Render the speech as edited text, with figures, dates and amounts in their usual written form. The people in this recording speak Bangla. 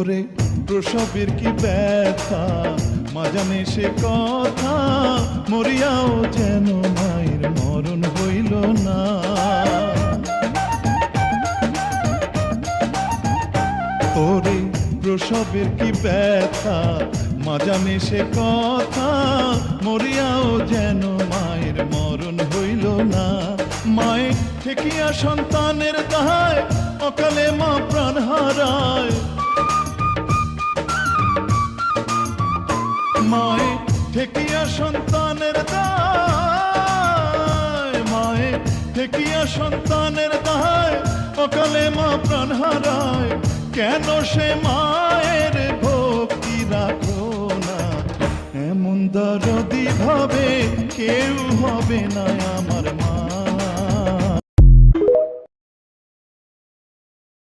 ওরে প্রসবের কি ব্যথা, মা জানে সে কথা, মরিয়াও যেন মায়ের মরণ হইল না। ওরে প্রসবের কি ব্যথা, মা জানে সে কথা, মরিয়াও যেন মায়ের মরণ হইল না। মায়ে ঠেকিয়া সন্তানের দায়, অকালে মা প্রাণ হারায়। মায়ে ঠেকিয়া সন্তানের দায়, মায়ে ঠেকিয়া সন্তানের দায়, অকালে মা প্রাণ হারায়। কেন সে মায়ের ভক্তি রাখো না, এমন দরদি ভাবে কেউ হবে না আমার।